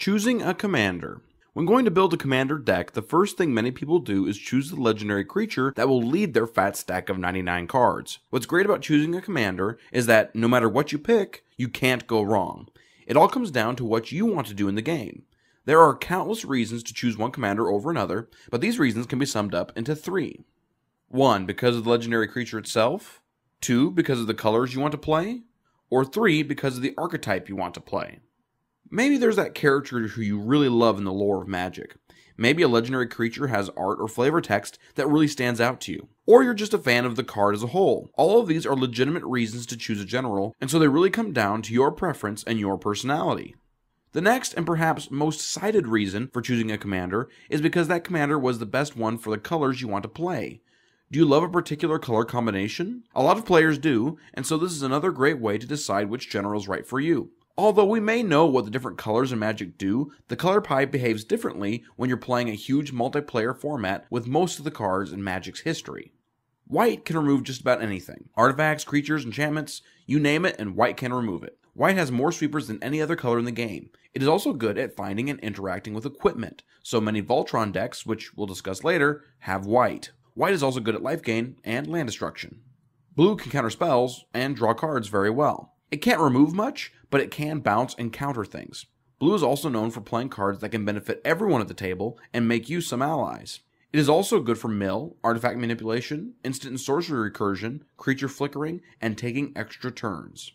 Choosing a commander. When going to build a commander deck, the first thing many people do is choose the legendary creature that will lead their fat stack of 99 cards. What's great about choosing a commander is that no matter what you pick, you can't go wrong. It all comes down to what you want to do in the game. There are countless reasons to choose one commander over another, but these reasons can be summed up into 3. 1. Because of the legendary creature itself. 2. Because of the colors you want to play. Or 3. Because of the archetype you want to play. Maybe there's that character who you really love in the lore of Magic. Maybe a legendary creature has art or flavor text that really stands out to you. Or you're just a fan of the card as a whole. All of these are legitimate reasons to choose a general, and so they really come down to your preference and your personality. The next and perhaps most cited reason for choosing a commander is because that commander was the best one for the colors you want to play. Do you love a particular color combination? A lot of players do, and so this is another great way to decide which general is right for you. Although we may know what the different colors in Magic do, the color pie behaves differently when you're playing a huge multiplayer format with most of the cards in Magic's history. White can remove just about anything. Artifacts, creatures, enchantments, you name it, and white can remove it. White has more sweepers than any other color in the game. It is also good at finding and interacting with equipment, so many Voltron decks, which we'll discuss later, have white. White is also good at life gain and land destruction. Blue can counter spells and draw cards very well. It can't remove much, but it can bounce and counter things. Blue is also known for playing cards that can benefit everyone at the table and make you some allies. It is also good for mill, artifact manipulation, instant and sorcery recursion, creature flickering, and taking extra turns.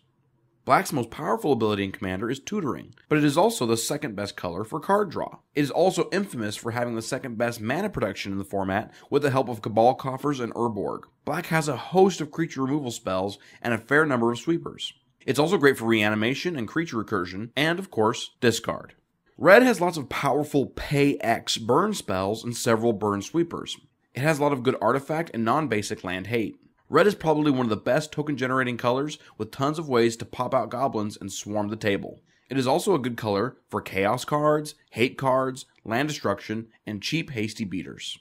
Black's most powerful ability in Commander is tutoring, but it is also the second best color for card draw. It is also infamous for having the second best mana production in the format with the help of Cabal Coffers and Urborg. Black has a host of creature removal spells and a fair number of sweepers. It's also great for reanimation and creature recursion, and of course, discard. Red has lots of powerful Pay X burn spells and several burn sweepers. It has a lot of good artifact and non-basic land hate. Red is probably one of the best token generating colors with tons of ways to pop out goblins and swarm the table. It is also a good color for chaos cards, hate cards, land destruction, and cheap hasty beaters.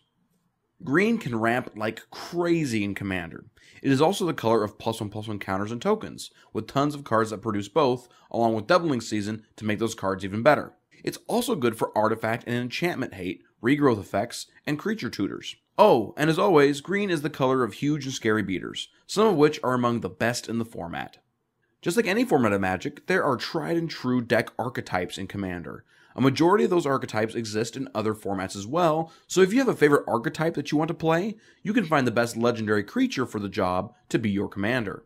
Green can ramp like crazy in Commander. It is also the color of +1/+1 counters and tokens, with tons of cards that produce both, along with Doubling Season to make those cards even better. It's also good for artifact and enchantment hate, regrowth effects, and creature tutors. Oh, and as always, green is the color of huge and scary beaters, some of which are among the best in the format. Just like any format of Magic, there are tried and true deck archetypes in Commander. A majority of those archetypes exist in other formats as well, so if you have a favorite archetype that you want to play, you can find the best legendary creature for the job to be your commander.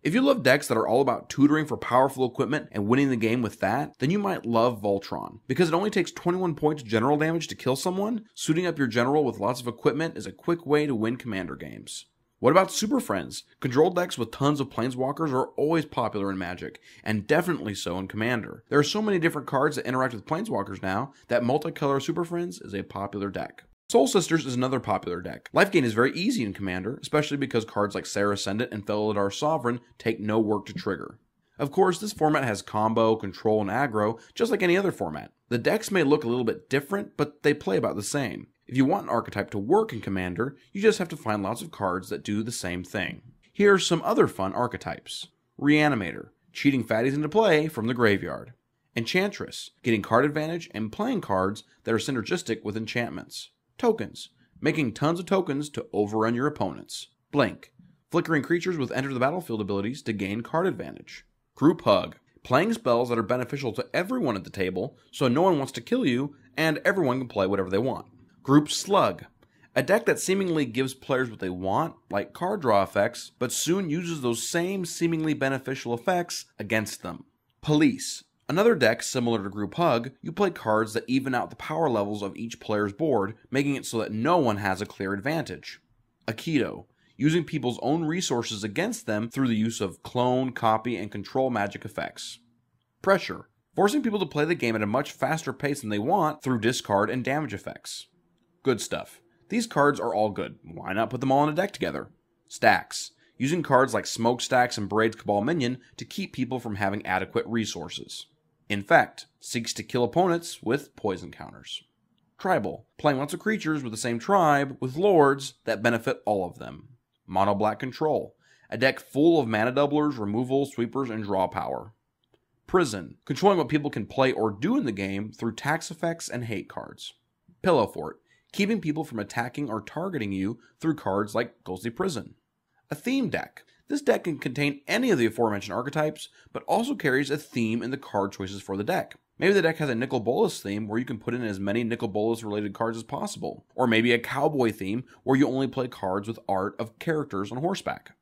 If you love decks that are all about tutoring for powerful equipment and winning the game with that, then you might love Voltron. Because it only takes 21 points general damage to kill someone, suiting up your general with lots of equipment is a quick way to win commander games. What about Super Friends? Control decks with tons of Planeswalkers are always popular in Magic, and definitely so in Commander. There are so many different cards that interact with Planeswalkers now that multicolor Super Friends is a popular deck. Soul Sisters is another popular deck. Life gain is very easy in Commander, especially because cards like Serra Ascendant and Felidar Sovereign take no work to trigger. Of course, this format has combo, control, and aggro, just like any other format. The decks may look a little bit different, but they play about the same. If you want an archetype to work in Commander, you just have to find lots of cards that do the same thing. Here are some other fun archetypes. Reanimator, cheating fatties into play from the graveyard. Enchantress, getting card advantage and playing cards that are synergistic with enchantments. Tokens, making tons of tokens to overrun your opponents. Blink, flickering creatures with enter the battlefield abilities to gain card advantage. Group Hug, playing spells that are beneficial to everyone at the table so no one wants to kill you and everyone can play whatever they want. Group Slug, a deck that seemingly gives players what they want, like card draw effects, but soon uses those same seemingly beneficial effects against them. Police, another deck similar to Group Hug, you play cards that even out the power levels of each player's board, making it so that no one has a clear advantage. Aikido, using people's own resources against them through the use of clone, copy, and control magic effects. Pressure, forcing people to play the game at a much faster pace than they want through discard and damage effects. Good stuff. These cards are all good. Why not put them all in a deck together? Stacks, using cards like Smokestacks and Braid's Cabal Minion to keep people from having adequate resources. Infect, seeks to kill opponents with poison counters. Tribal, playing lots of creatures with the same tribe with lords that benefit all of them. Mono Black Control, a deck full of mana doublers, removal, sweepers, and draw power. Prison, controlling what people can play or do in the game through tax effects and hate cards. Pillow Fort, keeping people from attacking or targeting you through cards like Ghostly Prison. A theme deck. This deck can contain any of the aforementioned archetypes, but also carries a theme in the card choices for the deck. Maybe the deck has a Nicol Bolas theme where you can put in as many Nicol Bolas related cards as possible. Or maybe a cowboy theme where you only play cards with art of characters on horseback.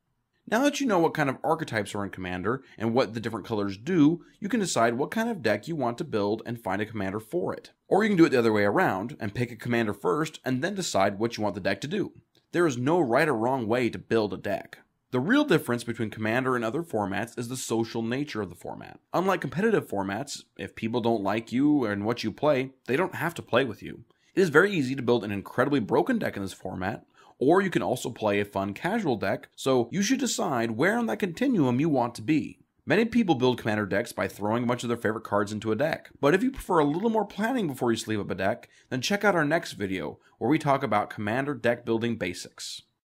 Now that you know what kind of archetypes are in Commander and what the different colors do, you can decide what kind of deck you want to build and find a commander for it. Or you can do it the other way around and pick a commander first and then decide what you want the deck to do. There is no right or wrong way to build a deck. The real difference between Commander and other formats is the social nature of the format. Unlike competitive formats, if people don't like you and what you play, they don't have to play with you. It is very easy to build an incredibly broken deck in this format, or you can also play a fun casual deck, so you should decide where on that continuum you want to be. Many people build Commander decks by throwing a bunch of their favorite cards into a deck, but if you prefer a little more planning before you sleeve up a deck, then check out our next video, where we talk about Commander deck building basics.